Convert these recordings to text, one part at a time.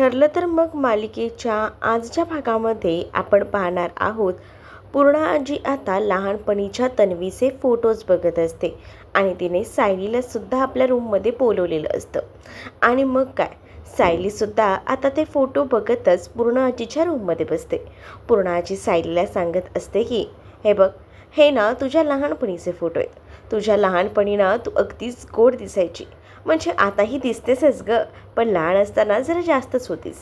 ठरलं तर मग मालिकेच्या आजच्या भागामध्ये आपण पाहणार आहोत. पूर्णा आजी आता लहानपणीच्या तन्वीचे फोटोज बघत असते आणि तिने सायलीला सुद्धा आपल्या रूममध्ये बोलवलेलं असतं. आणि मग काय, सायलीसुद्धा आता ते फोटो बघतच पूर्णा आजीच्या रूममध्ये बसते. पूर्णा आजी सायलीला सांगत असते की हे बघ, हे ना तुझ्या लहानपणीचे फोटो आहेत. तुझ्या लहानपणी ना तू अगदीच गोड दिसायची, म्हणजे आताही दिसतेसच ग, पण लहान असताना जरा जास्तच होतीस.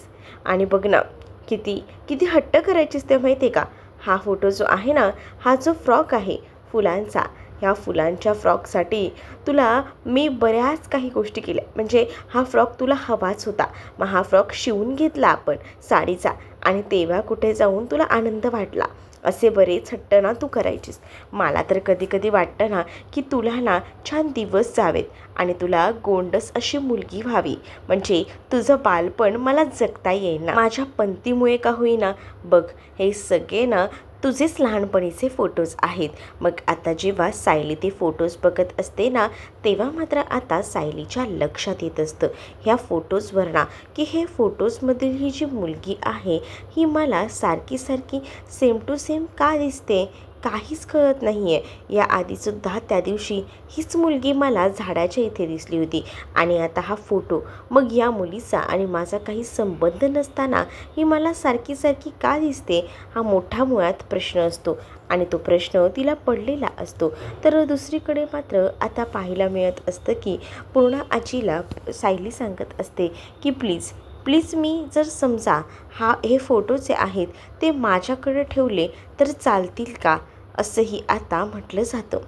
आणि बघ ना, किती किती हट्ट करायचीस ते माहिती आहे का. हा फोटो जो आहे ना, हा जो फ्रॉक आहे फुलांचा, ह्या फुलांच्या फ्रॉकसाठी तुला मी बऱ्याच काही गोष्टी केल्या. म्हणजे हा फ्रॉक तुला हवाच होता, मग हा फ्रॉक शिवून घेतला आपण साडीचा, आणि तेव्हा कुठे जाऊन तुला आनंद वाटला. असे बरेच हट्ट ना तू करायचीस. मला तर कधी कधी वाटतं ना की तुला ना छान दिवस जावेत आणि तुला गोंडस अशी मुलगी व्हावी, म्हणजे तुझं बालपण मला जगता येईल ना माझ्या पंथीमुळे का होईना. बघ, हे सगळे ना तुझेच लहानपणीचे फोटोज आहेत. मग आता जेव्हा सायली ते फोटोज बघत असते ना, तेव्हा मात्र आता सायलीच्या लक्षात येत असतं ह्या फोटोजवर ना, की हे फोटोजमधील ही जी मुलगी आहे ही मला सारखी सारखी सेम टू सेम का दिसते, काहीच कळत नाही आहे. या आधीसुद्धा त्या दिवशी हीच मुलगी मला झाडाच्या इथे दिसली होती, आणि आता हा फोटो, मग या मुलीचा आणि माझा काही संबंध नसताना ही मला सारखी सारखी का दिसते, हा मोठा मुळात प्रश्न असतो. आणि तो प्रश्न तिला पडलेला असतो. तर दुसरीकडे मात्र आता पाहायला मिळत असतं की पूर्णा आजीला सायली सांगत असते की प्लीज प्लीज, मी जर समजा हे फोटो जे आहेत ते माझ्याकडे ठेवले तर चालतील का, असंही आता म्हटलं जातं.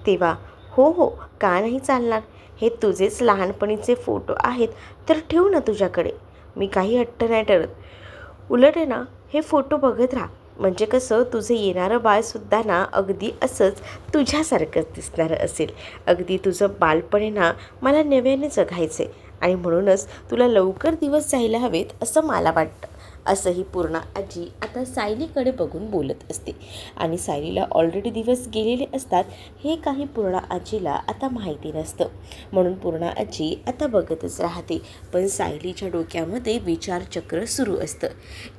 तेव्हा हो हो, का नाही चालणार, हे तुझेच लहानपणीचे फोटो आहेत तर ठेव ना तुझ्याकडे. मी काही हट्ट नाही करत. उलट आहे ना, हे फोटो बघत राहा, म्हणजे कसं तुझं येणारं बाळसुद्धा ना अगदी असंच तुझ्यासारखंच दिसणारं असेल. अगदी तुझं बालपण आहे ना मला नव्याने जगायचं आहे, आणि म्हणूनच तुला लवकर दिवस जायला हवेत असं मला वाटतं. असंही पूर्णा आजी आता सायलीकडे बघून बोलत असते. आणि सायलीला ऑलरेडी दिवस गेलेले असतात हे काही पूर्णा आजीला आता माहिती नसतं, म्हणून पूर्णा आजी आता बघतच राहते. पण सायलीच्या डोक्यामध्ये विचारचक्र सुरू असतं.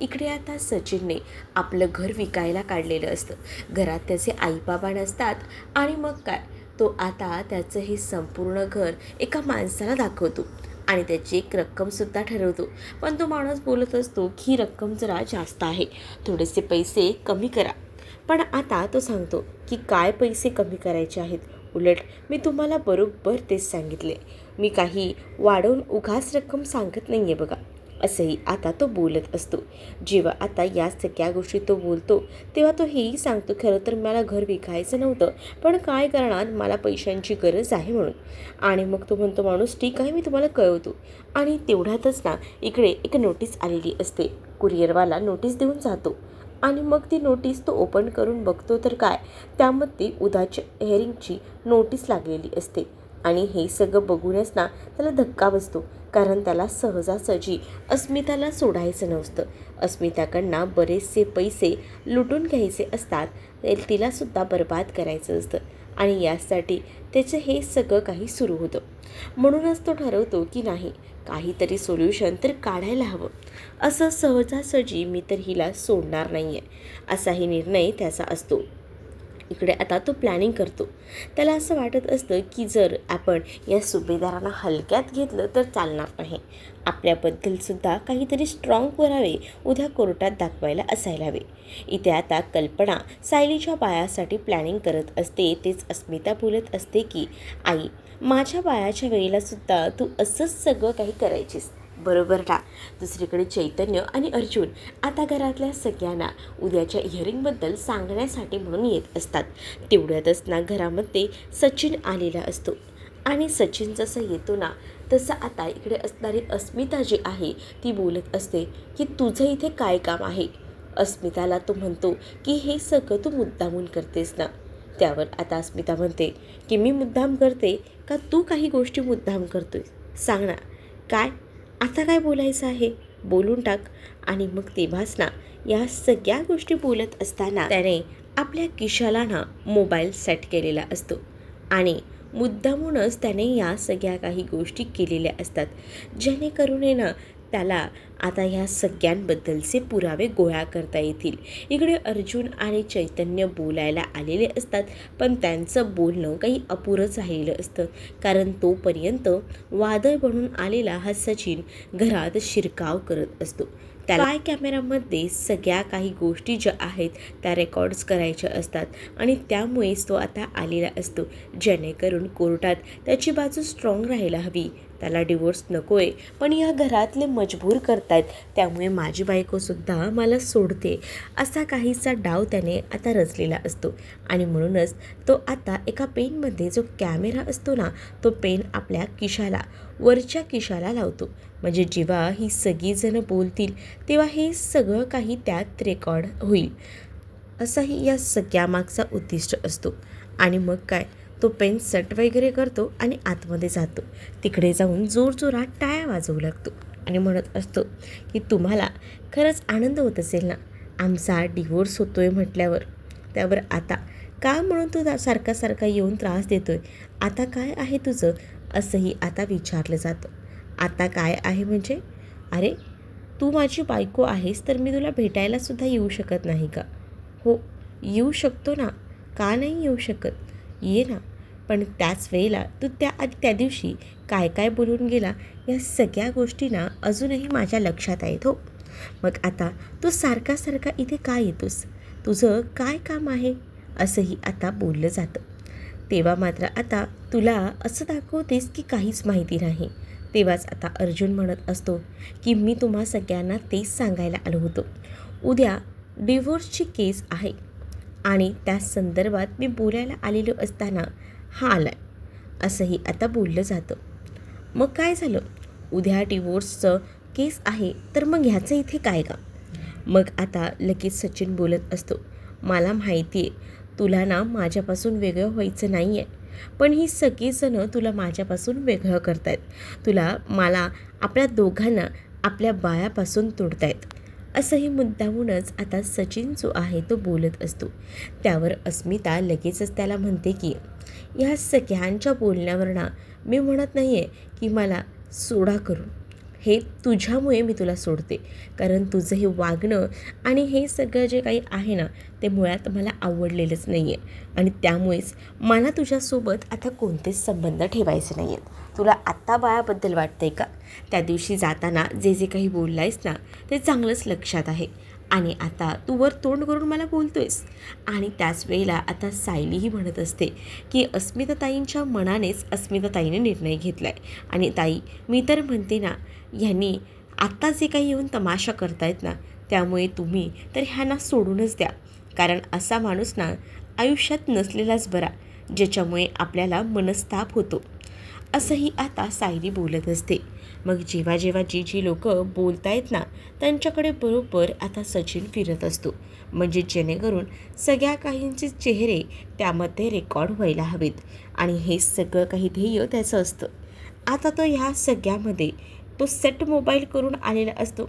इकडे आता सचिनने आपलं घर विकायला काढलेलं असतं. घरात त्याचे आईबाबा नसतात, आणि मग काय, तो आता त्याचं हे संपूर्ण घर एका माणसाला दाखवतो आणि त्याची एक रक्कमसुद्धा ठरवतो. पण तो माणूस बोलत असतो की ही रक्कम जरा जास्त आहे, थोडेसे पैसे कमी करा. पण आता तो सांगतो की काय पैसे कमी करायचे आहेत, उलट मी तुम्हाला बरोबर तेच सांगितले, मी काही वाढवून उगाच रक्कम सांगत नाही आहे बघा, असंही आता तो बोलत असतो. जेव्हा आता या सगळ्या गोष्टी तो बोलतो तेव्हा तो हेही सांगतो, खरं तर मला घर विकायचं नव्हतं, पण काय करणार, मला पैशांची गरज आहे म्हणून. आणि मग तो म्हणतो माणूस, ठीक आहे, मी तुम्हाला कळवतो. आणि तेवढ्यातच ना इकडे एक नोटीस आलेली असते. कुरिअरवाला नोटीस देऊन जातो, आणि मग ती नोटीस तो ओपन करून बघतो तर काय, त्यामध्ये उद्याच्या हेअरिंगची नोटीस लागलेली असते. आणि हे सगळं बघूनच ना त्याला धक्का बसतो, कारण त्याला सहजासहजी अस्मिताला सोडायचं नसतं. अस्मिताकडनं बरेचसे पैसे लुटून घ्यायचे असतात, तिलासुद्धा बर्बाद करायचं असतं, आणि यासाठी त्याचं हे सगळं काही सुरू होतं. म्हणूनच तो ठरवतो की नाही, काहीतरी सोल्युशन तर काढायला हवं. असं सहजासहजी मी तर हिला सोडणार नाही आहे, असाही निर्णय त्याचा असतो. इकडे आता तो प्लॅनिंग करतो. त्याला असं वाटत असतं की जर आपण या सुभेदारांना हलक्यात घेतलं तर चालणार नाही, आपल्याबद्दलसुद्धा काहीतरी स्ट्रॉंग करावे, उद्या कोर्टात दाखवायला असायला हवे. इथे आता कल्पना सायलीच्या बाळासाठी प्लॅनिंग करत असते. तेच अस्मिता बोलत असते की आई, माझ्या बाळाच्या वेळेलासुद्धा तू असंच सगळं काही करायचीस, बरोबर ना. दुसरीकडे चैतन्य आणि अर्जुन आता घरातल्या सगळ्यांना उद्याच्या इयरिंगबद्दल सांगण्यासाठी म्हणून येत असतात. तेवढ्यातच ना घरामध्ये सचिन आलेला असतो, आणि सचिन जसं येतो ना तसं आता इकडे असणारी अस्मिता जी आहे ती बोलत असते की तुझं इथे काय काम आहे. अस्मिताला तो म्हणतो की हे सगळं तू मुद्दामून करतेस ना. त्यावर आता अस्मिता म्हणते की मी मुद्दाम करते का तू काही गोष्टी मुद्दाम करतोय, सांग ना काय, आता काय बोलायचं आहे, बोलून टाक. आणि मग तेव्हाच ना या सगळ्या गोष्टी बोलत असताना त्याने आपल्या खिशाला ना मोबाईल सेट केलेला असतो, आणि मुद्दामूनच त्याने या सगळ्या काही गोष्टी केलेल्या असतात, जेणेकरून ना त्याला आता ह्या सगळ्यांबद्दलचे पुरावे गोळा करता येतील. इकडे अर्जुन आणि चैतन्य बोलायला आलेले असतात, पण त्यांचं बोलणं काही अपुरंच राहिलेलं असतं. कारण तोपर्यंत वादळ बनून आलेला हा सचिन घरात शिरकाव करत असतो. त्याला स्पाय कॅमेरामध्ये सगळ्या काही गोष्टी ज्या आहेत त्या रेकॉर्ड्स करायच्या असतात आणि त्यामुळेच तो आता आलेला असतो, जेणेकरून कोर्टात त्याची बाजू स्ट्रॉंग राहायला हवी. त्याला डिवोर्स नको आहे, पण या घरातले मजबूर करतायत, त्यामुळे माझी बायकोसुद्धा मला सोडते, असा काहीसा डाव त्याने आता रचलेला असतो. आणि म्हणूनच तो आता एका पेनमध्ये जो कॅमेरा असतो ना, तो पेन आपल्या खिशाला, वरच्या खिशाला लावतो. म्हणजे जेव्हा ही सगळीजणं बोलतील तेव्हा हे सगळं काही त्यात रेकॉर्ड होईल, असाही या सगळ्यामागचा उद्दिष्ट असतो. आणि मग काय, तो पेन सेट वगैरे करतो आणि आतमध्ये जातो. तिकडे जाऊन जोरजोरात टाळ्या वाजवू लागतो आणि म्हणत असतो की तुम्हाला खरंच आनंद होत असेल ना आमचा डिवोर्स होतोय म्हटल्यावर. त्यावर आता का म्हणून तू सारखा सारखा येऊन त्रास देतोय, आता काय आहे तुझं, असंही आता विचारलं जातं. आता काय आहे म्हणजे, अरे तू माझी बायको आहेस तर मी तुला भेटायलासुद्धा येऊ शकत नाही का? हो येऊ शकतो ना, का नाही येऊ शकत, ये ना. पण त्याच वेळेला तू त्या दिवशी काय काय बोलून गेला या सगळ्या गोष्टी ना अजूनही माझ्या लक्षात आहेत हो. मग आता तू सारखा सारखा इथे का येतोस, तुझं काय काम आहे, असंही आता बोललं जातं. तेव्हा मात्र आता तुला असं दाखवतेस की काहीच माहिती नाही. तेव्हाच आता अर्जुन म्हणत असतो की मी तुम्हा सगळ्यांना तेच सांगायला आलो होतो, उद्या डिवोर्सची केस आहे आणि त्या संदर्भात मी बोलायला आलेलो असताना हा आला, असंही आता बोललं जातं. मग काय झालं, उद्या डिवोर्सचं केस आहे तर मग ह्याचं इथे काय का? मग आता लगेच सचिन बोलत असतो, मला माहिती आहे तुला ना माझ्यापासून वेगळं व्हायचं नाही आहे, पण ही सगळीजणं तुला माझ्यापासून वेगळं करतायत, मला आपल्या दोघांना आपल्या बाळापासून तोडतायत, असंही मुद्दामूनच आता सचिन जो आहे तो बोलत असतो. त्यावर अस्मिता लगेचच त्याला म्हणते की ह्या सगळ्यांच्या बोलण्यावर ना मी म्हणत नाही आहे की मला सोडा करून, हे तुझ्यामुळे मी तुला सोडते, कारण तुझं हे वागणं आणि हे सगळं जे काही आहे ना ते मुळात मला आवडलेलंच नाही आहे आणि त्यामुळेच मला तुझ्यासोबत आता कोणतेच संबंध ठेवायचे नाही आहेत. तुला आत्ता बाळाबद्दल वाटतं आहे का, त्या दिवशी जाताना जे जे काही बोललायस ना ते चांगलंच लक्षात आहे आणि आता तू वर तोंड करून मला बोलतोयस. आणि त्याच वेळेला आता सायलीही म्हणत असते की अस्मिताताईंच्या मनानेच अस्मिताताईने निर्णय घेतला आहे आणि ताई मी तर म्हणते ना, ह्यांनी आत्ता जे काही येऊन तमाशा करतायत ना त्यामुळे तुम्ही तर ह्यांना सोडूनच द्या, कारण असा माणूस ना आयुष्यात नसलेलाच बरा, ज्याच्यामुळे आपल्याला मनस्ताप होतो, असंही आता सायली बोलत असते. मग जेव्हा जेव्हा जी लोक बोलतायत ना त्यांच्याकडे बरोबर आता सचिन फिरत असतो, म्हणजे जेणेकरून सगळ्या काहींचे चेहरे त्यामध्ये रेकॉर्ड व्हायला हवेत आणि हे सगळं काही ध्येय त्याचं असतं. आता तो ह्या सगळ्यामध्ये तो सेट मोबाईल करून आलेला असतो,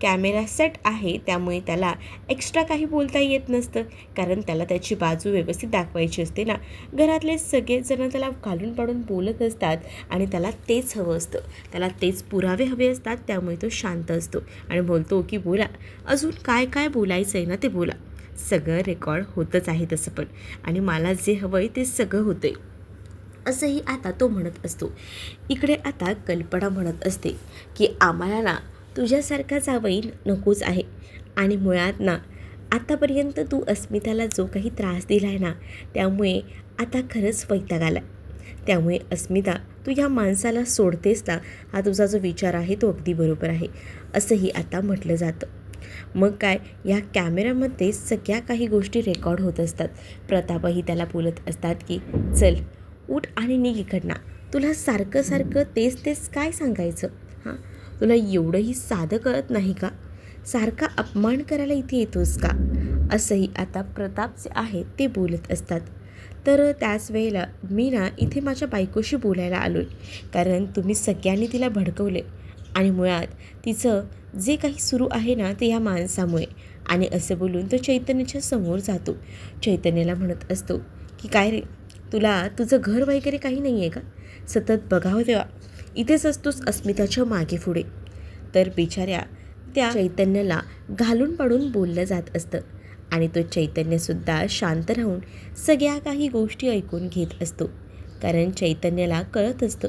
कॅमेरा सेट आहे त्यामुळे त्याला एक्स्ट्रा काही बोलता येत नसतं, कारण त्याला त्याची बाजू व्यवस्थित दाखवायची असते ना. घरातले सगळेजण त्याला घालून पाडून बोलत असतात आणि त्याला तेच हवं असतं, त्याला तेच पुरावे हवे असतात, त्यामुळे तो शांत असतो आणि बोलतो की बोला, अजून काय काय बोलायचं आहे ना ते बोला, सगळं रेकॉर्ड होतच आहे तसं पण, आणि मला जे हवं आहे ते सगळं होतं आहे, असंही आता तो म्हणत असतो. इकडे आता कल्पना म्हणत असते की आम्हाला ना तुझ्यासारखा जावई नकोच आहे आणि मुळात ना आतापर्यंत तू अस्मिताला जो काही त्रास दिला आहे ना त्यामुळे आता खरंच वैताग आला, त्यामुळे अस्मिता तू ह्या माणसाला सोडतेस ना, हा तुझा जो विचार आहे तो अगदी बरोबर आहे, असंही आता म्हटलं जातं. मग काय, या कॅमेऱ्यामध्ये सगळ्या काही गोष्टी रेकॉर्ड होत असतात. प्रतापही त्याला बोलत असतात की चल उठ आणि निघ इकडनं, तुला सारखं सारखं तेच तेच काय सांगायचं, हां तुला एवढंही साधं कळत नाही का, सारखा अपमान करायला इथे येतोस का, असंही आता प्रताप जे आहे ते बोलत असतात. तर त्याच वेळेला मी ना इथे माझ्या बायकोशी बोलायला आलो आहे, कारण तुम्ही सगळ्यांनी तिला भडकवले आणि मुळात तिचं जे काही सुरू आहे ना ते या माणसामुळे, आणि असं बोलून तो चैतन्याच्या समोर जातो. चैतन्याला म्हणत असतो की काय रे, तुला तुझं घर वगैरे काही नाही आहे का, सतत बघावं तेव्हा इथेच असतोस अस्मिताच्या मागे पुढे, तर बिचाऱ्या त्या चैतन्याला घालून पाडून बोललं जात असतं आणि तो चैतन्यसुद्धा शांत राहून सगळ्या काही गोष्टी ऐकून घेत असतो. कारण चैतन्याला कळत असतं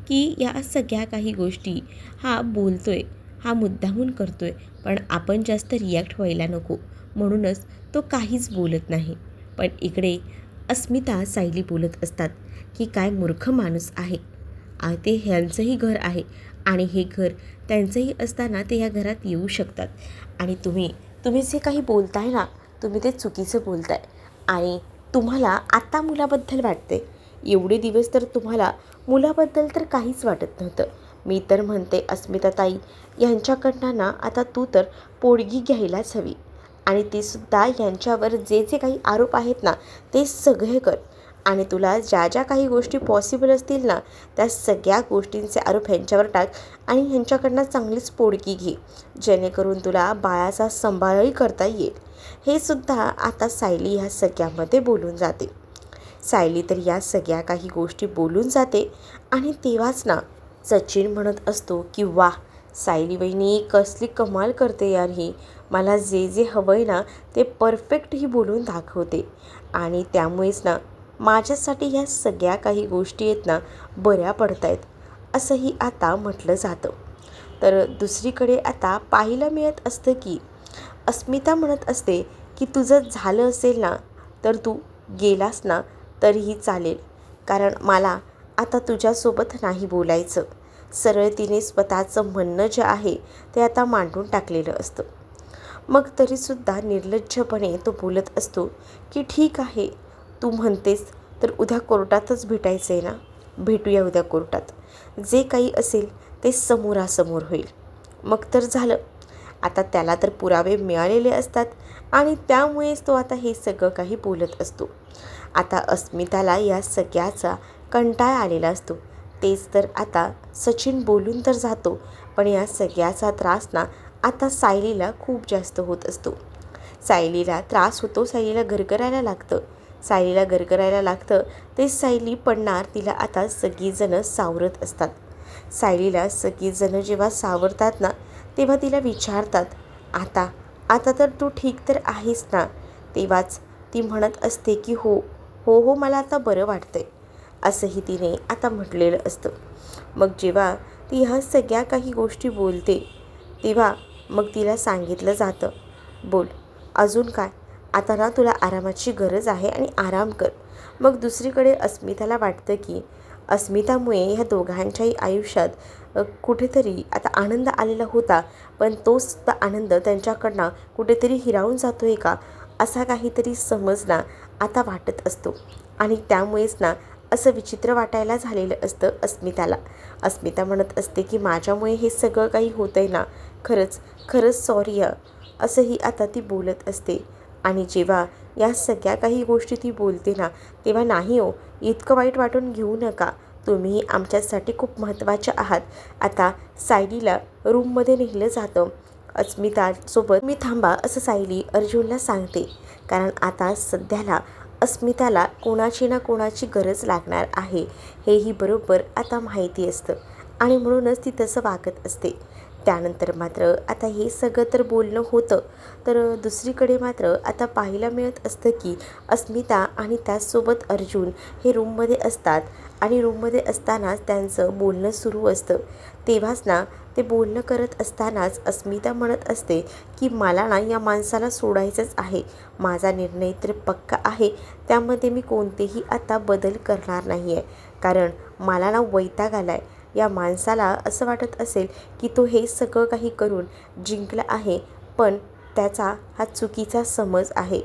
की या सगळ्या काही गोष्टी हा बोलतोय, हा मुद्दामून करतोय, पण आपण जास्त रिॲक्ट व्हायला नको म्हणूनच तो काहीच बोलत नाही. पण इकडे अस्मिता सायली बोलत असतात की काय मूर्ख माणूस आहे, ते ह्यांचंही घर आहे आणि हे घर त्यांचंही असताना ते ह्या घरात येऊ शकतात आणि तुम्ही जे काही बोलताय ना, तुम्ही ते चुकीचं बोलताय आणि तुम्हाला आता मुलाबद्दल वाटते. एवढे दिवस तर तुम्हाला मुलाबद्दल तर काहीच वाटत नव्हतं. मी तर म्हणते अस्मिताताई यांच्याकडनं ना आता तू तर पोळगी घ्यायलाच हवी आणि ते सुद्धा यांच्यावर जे जे काही आरोप आहेत ना ते सगळे कर आणि तुला ज्या ज्या काही गोष्टी पॉसिबल असतील ना त्या सगळ्या गोष्टींचे आरोप ह्यांच्यावर टाक आणि ह्यांच्याकडनं चांगलीच पोळगी घे, जेणेकरून तुला बाळाचा सांभाळही करता येईल. हे सुद्धा आता सायली ह्या सगळ्यामध्ये बोलून जाते. सायली तर या सगळ्या काही गोष्टी बोलून जाते आणि तेव्हाच ना सचिन म्हणत असतो की वाह, सायली वहिनी कसली कमाल करते यार ही. मला जे जे हवं आहे ना ते परफेक्ट ही बोलून दाखवते आणि त्यामुळेच ना माझ्यासाठी ह्या सगळ्या काही गोष्टी आहेत ना बऱ्या पडत आहेत, असंही आता म्हटलं जातं. तर दुसरीकडे आता पाहायला मिळत असतं की अस्मिता म्हणत असते की तुझं झालं असेल ना तर तू गेलास ना तरीही चालेल, कारण मला आता तुझ्यासोबत नाही बोलायचं. सरळ तिने स्वतःचं म्हणणं जे आहे ते आता मांडून टाकलेलं असतं. मग तरीसुद्धा निर्लज्जपणे तो बोलत असतो की ठीक आहे, तू म्हणतेस तर उद्या कोर्टातच भेटायचं आहे ना, भेटूया उद्या कोर्टात. जे काही असेल ते समोरासमोर होईल. मग तर झालं. आता त्याला तर पुरावे मिळालेले असतात आणि त्यामुळेच तो आता हे सगळं काही बोलत असतो. आता अस्मिताला या सगळ्याचा कंटाळा आलेला असतो. तेच तर आता सचिन बोलून तर जातो, पण या सगळ्याचा त्रास ना आता सायलीला खूप जास्त होत असतो. सायलीला त्रास होतो, सायलीला गरगरायला लागतं. सायलीला गरगरायला लागतं ते सायली पडणार तिला आता सगळीजणं सावरत असतात. सायलीला सगळीजणं जेव्हा सावरतात ना तेव्हा तिला विचारतात, आता आता तर तू ठीक तर आहेस ना. तेव्हाच ती म्हणत असते की हो हो हो मला आता बरं वाटतंय, असंही तिने आता म्हटलेलं असतं. मग जेव्हा ती ह्या सगळ्या काही गोष्टी बोलते तेव्हा मग तिला सांगितलं जातं, बोल अजून काय, आता ना तुला आरामाची गरज आहे आणि आराम कर. मग दुसरीकडे अस्मिताला वाटतं की अस्मितामुळे ह्या दोघांच्याही आयुष्यात कुठेतरी आता आनंद आलेला होता, पण तोच आनंद त्यांच्याकडनं कुठेतरी हिरावून जातो आहे का, असा काहीतरी समज ना आता वाटत असतो आणि त्यामुळेच ना असं विचित्र वाटायला झालेलं असतं अस्मिताला. अस्मिता म्हणत असते की माझ्यामुळे हे सगळं काही होतं आहे ना, खरंच खरंच सॉरी असंही आता ती बोलत असते. आणि जेव्हा या सगळ्या काही गोष्टी ती बोलते ना तेव्हा नाही हो, इतकं वाईट वाटून घेऊ नका, तुम्ही आमच्यासाठी खूप महत्त्वाच्या आहात. आता सायलीला रूममध्ये नेलं जातं. अस्मितासोबत मी थांबा असं सायली अर्जुनला सांगते, कारण आता सध्याला अस्मिताला कोणाची ना कोणाची गरज लागणार आहे हेही बरोबर आता माहिती असतं आणि म्हणूनच ती तसं वागत असते. त्यानंतर मात्र आता हे सगळं तर बोलणं होतं, तर दुसरीकडे मात्र आता पाहायला मिळत असतं की अस्मिता आणि त्याचसोबत अर्जुन हे रूममध्ये असतात आणि रूममध्ये असतानाच त्यांचं बोलणं सुरू असतं. तेव्हाच ना ते बोलणं करत असतानाच अस्मिता म्हणत असते की मला ना या माणसाला सोडायचंच आहे, माझा निर्णय तर पक्का आहे, त्यामध्ये मी कोणतेही आता बदल करणार नाही आहे. कारण मला ना वैताग आला आहे या माणसाला. असं वाटत असेल की तो हे सगळं काही करून जिंकला आहे, पण त्याचा हा चुकीचा समज आहे.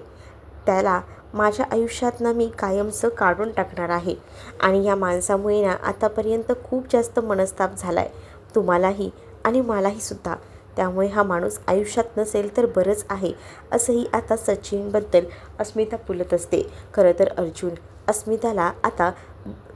त्याला माझ्या आयुष्यातनं मी कायमचं काढून टाकणार आहे आणि या माणसामुळे ना आतापर्यंत खूप जास्त मनस्ताप झाला आहे, तुम्हालाही आणि मलाही सुद्धा. त्यामुळे हा माणूस आयुष्यात नसेल तर बरंच आहे, असंही आता सचिनबद्दल अस्मिता बोलत असते. खरं तर अर्जुन अस्मिताला आता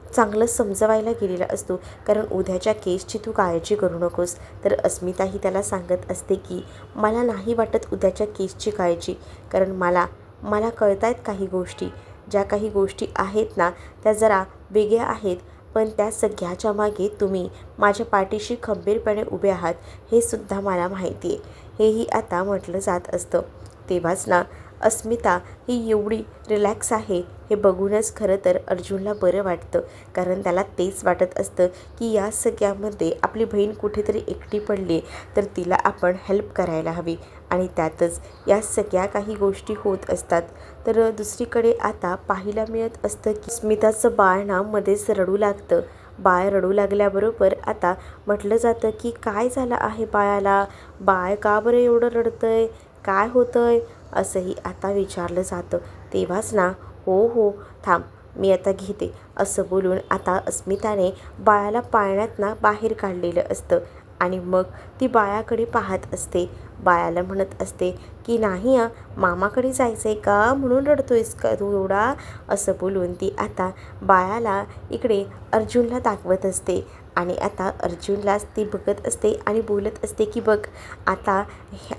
चांगलं समजवायला गेलेला असतो, कारण उद्याच्या केसची तू काळजी करू नकोस. तर अस्मिताही त्याला सांगत असते की मला नाही वाटत उद्याच्या केसची काळजी, कारण मला कळत आहेत काही गोष्टी, ज्या काही गोष्टी आहेत ना त्या जरा वेगळ्या आहेत, पण त्या सगळ्याच्या मागे तुम्ही माझ्या पाठीशी खंबीरपणे उभे आहात हे सुद्धा मला माहिती आहे, हेही आता म्हटलं जात असतं. तेव्हाच ना अस्मिता ही एवढी रिलॅक्स आहे हे बघूनच खरं तर अर्जुनला बरं वाटतं. कारण त्याला तेच वाटत असतं की या सगळ्यामध्ये आपली बहीण कुठेतरी एकटी पडली तर तिला आपण हेल्प करायला हवी आणि त्यातच या सगळ्या काही गोष्टी होत असतात. तर दुसरीकडे आता पाहायला मिळत असतं की स्मिताचं बाळ ना मध्येच रडू लागतं. बाळ रडू लागल्याबरोबर आता म्हटलं जातं की काय झालं आहे बाळाला, बाळ का बरं एवढं रडतंय, काय होतंय, असंही आता विचारलं जातं. तेव्हाच ना हो थांब मी आता घेते असं बोलून आता अस्मिताने बाळाला पाळण्यातनं बाहेर काढलेलं असतं आणि मग ती बाळाकडे पाहत असते. बाळाला म्हणत असते की नाही मामाकडे जायचं आहे का, म्हणून रडतोयस का तू एवढा, असं बोलून ती आता बाळाला इकडे अर्जुनला दाखवत असते. आणि आता अर्जुनलाच ती बघत असते आणि बोलत असते की बघ आता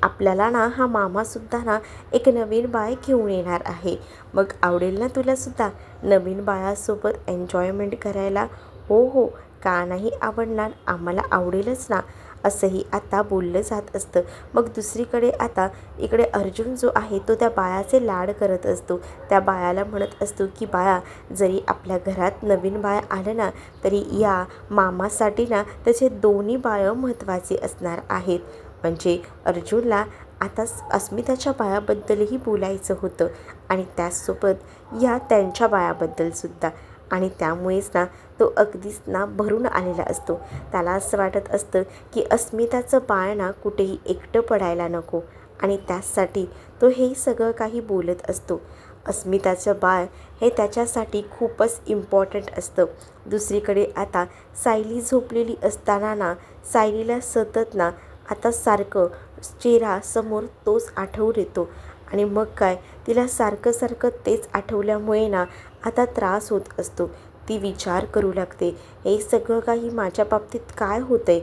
आपल्याला ना हा मामासुद्धा ना एक नवीन बाळ घेऊन येणार आहे. मग आवडेल ना तुलासुद्धा नवीन बाळासोबत एन्जॉयमेंट करायला. हो का नाही आवडणार, आम्हाला आवडेलच ना, असंही आता बोललं जात असतं. मग दुसरीकडे आता इकडे अर्जुन जो आहे तो त्या बाळाचे लाड करत असतो. त्या बाळाला म्हणत असतो की बाळा जरी आपल्या घरात नवीन बाळ आलं ना तरी या मामासाठी ना त्याचे दोन्ही बाळं महत्त्वाचे असणार आहेत. म्हणजे अर्जुनला आता अस्मिताच्या बाळाबद्दलही बोलायचं होतं आणि त्याचसोबत या त्यांच्या बाळाबद्दलसुद्धा. आणि त्यामुळेच ना तो अगदीच ना भरून आलेला असतो. त्याला असं वाटत असतं की अस्मिताचं बाळ ना कुठेही एकटं पडायला नको आणि त्याचसाठी तो हे सगळं काही बोलत असतो. अस्मिताचं बाळ हे त्याच्यासाठी खूपच इम्पॉर्टंट असतं. दुसरीकडे आता सायली झोपलेली असताना ना सायलीला सतत ना आता सारखं चेहरा समोर तोच आठवून येतो आणि मग काय तिला सारखं तेच आठवल्यामुळे ना आता त्रास होत असतो. ती विचार करू लागते हे सगळं काही माझ्या बाबतीत काय होतंय,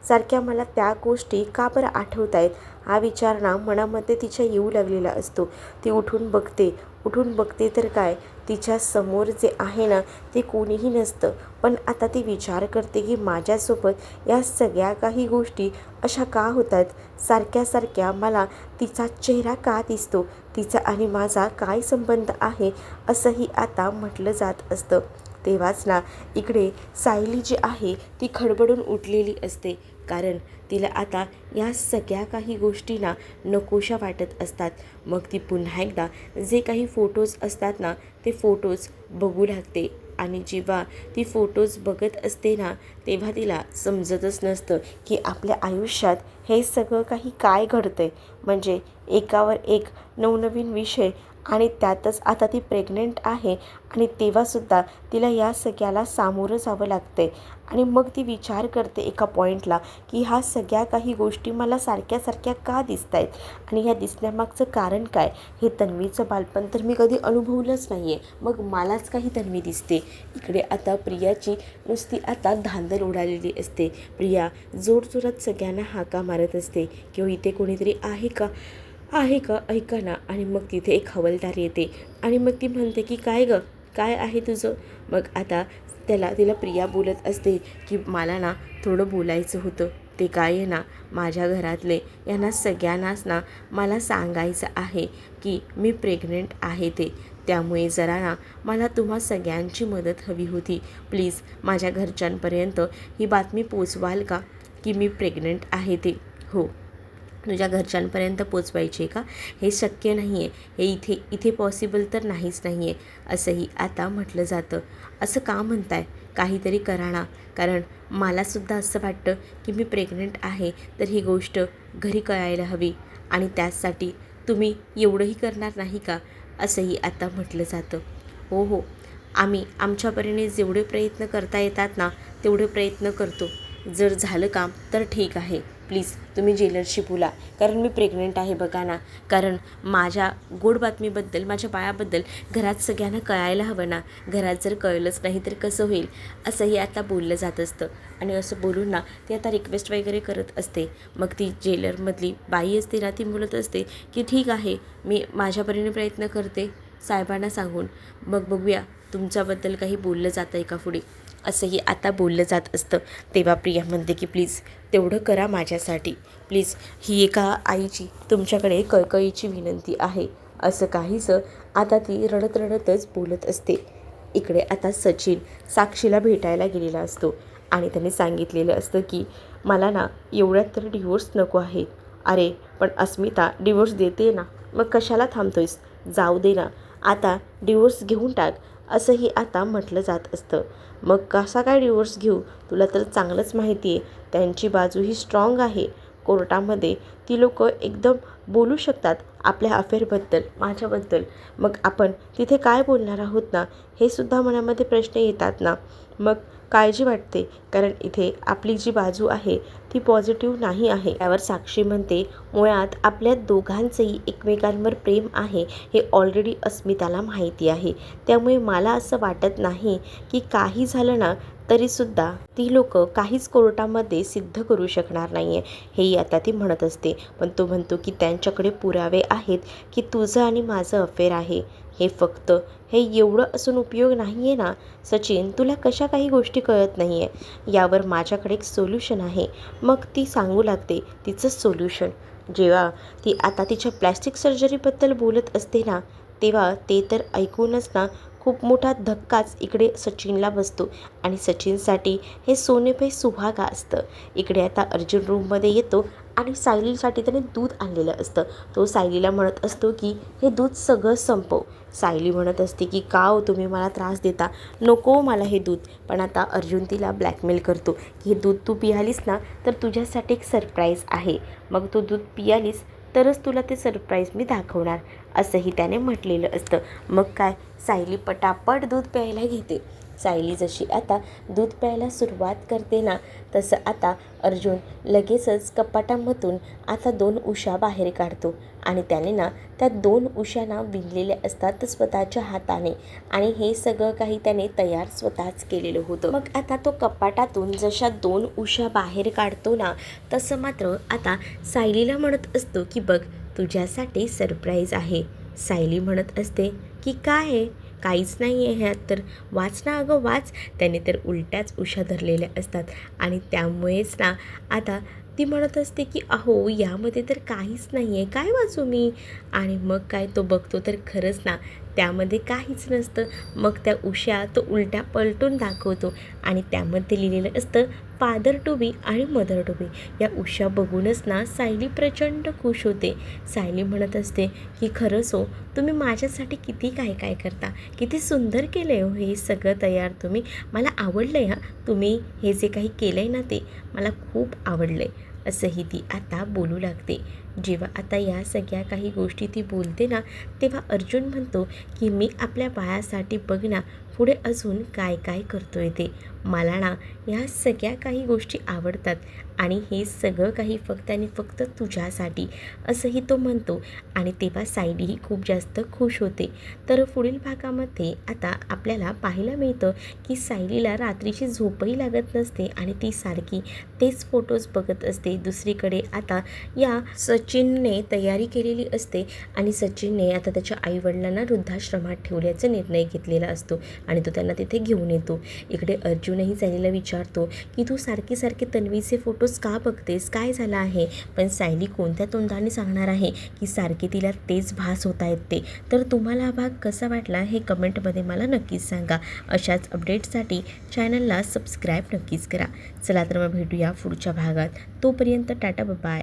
सारख्या मला त्या गोष्टी का बरं आठवत आहेत, हा विचार ना मनामध्ये तिच्या येऊ लागलेला असतो. ती उठून बघते तर काय तिच्या समोर जे आहे ना ते कोणीही नसतं. पण आता ती विचार करते की माझ्यासोबत या सगळ्या काही गोष्टी अशा का होत आहेत, सारख्या मला तिचा चेहरा का दिसतो, तिचा आणि माझा काय संबंध आहे, असंही आता म्हटलं जात असतं. तेव्हाच ना इकडे सायली जी आहे ती खडबडून उठलेली असते. कारण तिला आता या सगळ्या काही गोष्टी ना नकोशा वाटत असतात. मग ती पुन्हा एकदा जे काही फोटोज असतात ना ते फोटोज बघू लागते आणि जेव्हा ती फोटोज बघत असते ना तेव्हा तिला समजतच नसतं की आपल्या आयुष्यात हे सगळं काही काय घडतंय. म्हणजे एकावर एक नवनवीन विषय आणि त्यातच आता ती प्रेग्नेंट आहे आणि तेव्हासुद्धा तिला या सगळ्याला सामोरं जावं लागतंय. आणि मग ती विचार करते एका पॉईंटला की ह्या सगळ्या काही गोष्टी मला सारख्या का दिसत आहेत आणि ह्या दिसण्यामागचं कारण काय, हे तन्वीचं बालपण तर मी कधी अनुभवलंच नाही आहे, मग मलाच काही तन्वी दिसते. इकडे आता प्रियाची नुसती आता धांदल उडालेली असते. प्रिया जोरजोरात सगळ्यांना हाका मारत असते किंवा इथे कोणीतरी आहे का ऐका ना. आणि मग तिथे एक हवालदार येते आणि मग ती म्हणते की काय आहे तुझं. मग आता तिला प्रिया बोलत असते की मला ना थोडं बोलायचं होतं. ते काय आहे ना माझ्या घरातले यांना सगळ्यांनाच ना मला सांगायचं आहे की मी प्रेग्नंट आहे ते, त्यामुळे जरा ना मला तुम्हा सगळ्यांची मदत हवी होती. प्लीज माझ्या घरच्यांपर्यंत ही बातमी पोचवाल का की मी प्रेग्नंट आहे ते. हो, तुझ्या घरच्यांपर्यंत पोचवायचे का, हे शक्य नाही आहे, हे इथे पॉसिबल तर नाही आहे, असंही आता म्हटलं जातं. असं का म्हणताय, काहीतरी करा ना, कारण मलासुद्धा असं वाटतं की मी प्रेग्नंट आहे तर ही गोष्ट घरी कळायला हवी आणि त्याचसाठी तुम्ही एवढंही करणार नाही का, असंही आता म्हटलं जातं. हो आम्ही आमच्या परीने जेवढे प्रयत्न करता येतात ना तेवढे प्रयत्न करतो. जर झालं काम तर ठीक आहे, प्लीज तुम्ही जेलरशी बोला, कारण मी प्रेग्नंट आहे बघा ना. कारण माझ्या गोड बातमीबद्दल, माझ्या बाळाबद्दल घरात सगळ्यांना कळायला हवं ना. घरात जर कळलंच नाही तर कसं होईल, असंही आता बोललं जात असतं. आणि असं बोलून ना ती आता रिक्वेस्ट वगैरे करत असते. मग ती जेलरमधली बाई असते ना ती बोलत असते की ठीक आहे, मी माझ्या परीने प्रयत्न करते साहेबांना सांगून, मग बघूया तुमच्याबद्दल काही बोललं जातं आहे का पुढे, असंही आता बोललं जात असतं. तेव्हा प्रिया म्हणते की प्लीज तेवढं करा माझ्यासाठी, प्लीज ही एका आईची तुमच्याकडे कळकळीची विनंती आहे, असं काहीसं आता ती रडत रडतच बोलत असते. इकडे आता सचिन साक्षीला भेटायला गेलेला असतो आणि त्याने सांगितलेलं असतं की मला ना एवढ्यात तर डिवोर्स नको आहे. अरे पण अस्मिता डिवोर्स देते ना, मग कशाला थांबतोयस, जाऊ दे ना, आता डिवोर्स घेऊन टाक, असंही आता म्हटलं जात असतं. मग कसा काय डिवोर्स घेऊ, तुला तर चांगलंच माहिती आहे त्यांची बाजू ही स्ट्रॉंग आहे. कोर्टामध्ये ती लोक एकदम बोलू शकतात आपल्या अफेअरबद्दल, माझ्याबद्दल. मग आपण तिथे काय बोलणार आहोत ना, हे सुद्धा मनामध्ये प्रश्न येतात ना. मग काळजी वाटते, कारण इथे आपली जी बाजू आहे ती पॉझिटिव्ह नाही आहे. त्यावर साक्षी म्हणते मुळात आपल्या दोघांचंही एकमेकांवर प्रेम आहे हे ऑलरेडी अस्मिताला माहिती आहे. त्यामुळे मला असं वाटत नाही की काही झालं ना तरीसुद्धा ती लोक काहीच कोर्टामध्ये सिद्ध करू शकणार नाही आहे, हेही आता ती म्हणत असते. पण तो म्हणतो की त्यांच्याकडे पुरावे आहेत की तुझं आणि माझं अफेअर आहे. हे एवढं असून उपयोग नाही आहे ना सचिन, तुला कशा काही गोष्टी कळत नाही आहे. यावर माझ्याकडे एक सोल्युशन आहे. मग ती सांगू लागते तिचं सोल्युशन. जेव्हा ती आता तिच्या प्लॅस्टिक सर्जरीबद्दल बोलत असते ना, तेव्हा ते तर ऐकूनच ना खूप मोठा धक्काच इकडे सचिनला बसतो आणि सचिनसाठी हे सोने पे सुहागा असतं. इकडे आता अर्जुन रूममध्ये येतो आणि सायलीसाठी त्याने दूध आणलेलं असतं. तो सायलीला म्हणत असतो की हे दूध सगळं संपव. सायली म्हणत असते की का हो तुम्ही मला त्रास देता, नको मला हे दूध. पण आता अर्जुन तिला ब्लॅकमेल करतो की हे दूध तू पियालीस ना तर तुझ्यासाठी एक सरप्राईज आहे, मग तू दूध पियालीस तरच तुला ते सरप्राईज मी दाखवणार, असंही त्याने म्हटलेलं असतं. मग काय, सायली पटापट दूध प्यायला घेते. सायली जशी आता दूध प्यायला सुरुवात करते ना, तसं आता अर्जुन लगेचच कपाटामधून आता 2 उशा बाहेर काढतो आणि त्याने ना त्या 2 उशांना विणलेल्या असतात स्वतःच्या हाताने आणि हे सगळं काही त्याने तयार स्वतःच केलेलं होतं. मग आता तो कपाटातून जशा 2 उशा बाहेर काढतो ना, तसं मात्र आता सायलीला म्हणत असतो की बघ तुझ्यासाठी सरप्राईज आहे. सायली म्हणत असते की काय आहे, काहीच नाही आहे ह्यात तर, वाच ना अगं वाच. त्याने तर उलट्याच उशा धरलेल्या असतात आणि त्यामुळेच ना आता ती म्हणत असते की अहो यामध्ये तर काहीच नाही आहे, काय वाचू मी. आणि मग काय तो बघतो तर खरंच ना त्यामध्ये काहीच नसतं. मग त्या उशा तो उलट्या पलटून दाखवतो आणि त्यामध्ये लिहिलेलं असतं फादर टू बी आणि मदर टू बी. या उशा बघूनच ना सायली प्रचंड खुश होते. सायली म्हणत असते की खरंच हो, तुम्ही माझ्यासाठी किती काय काय करता, किती सुंदर केलं आहे हो हे सगळं तयार तुम्ही, मला आवडलं आहे हां, तुम्ही हे जे काही केलं आहे ना ते मला खूप आवडलं आहे, असंही ती आता बोलू लागते. जेव्हा आता या सगळ्या काही गोष्टी ती बोलते ना, तेव्हा अर्जुन म्हणतो की मी आपल्या बाळासाठी बघ ना पुढे अजून काय काय करतोय ते. मला ना या सगळ्या काही गोष्टी आवडतात आणि हे सगळं काही फक्त आणि फक्त तुझ्यासाठी, असंही तो म्हणतो. आणि तेव्हा सायलीही खूप जास्त खुश होते. तर पुढील भागामध्ये आता आपल्याला पाहायला मिळतं की सायलीला रात्रीची झोपही लागत नसते आणि ती सारखी तेच फोटोज बघत असते. दुसरीकडे आता या सचिनने तयारी केलेली असते आणि सचिनने आता त्याच्या आईवडिलांना वृद्धाश्रमात ठेवल्याचा निर्णय घेतलेला असतो आणि तो त्यांना तिथे घेऊन येतो. इकडे अर्जुनही सायलीला विचारतो की तू सारखे सारखे तन्वीचे फोटोज का बघतेस, काय झालं आहे. पण सायली कोणत्या तोंडाने सांगणार आहे की सारखे तिला तेच भास होत आहेत ते. तर तुम्हाला हा भाग कसा वाटला हे कमेंटमध्ये मला नक्कीच सांगा. अशाच अपडेट्ससाठी चॅनलला सबस्क्राईब नक्कीच करा. चला तर मग भेटूया पुढच्या भागात. तोपर्यंत टाटा बाय.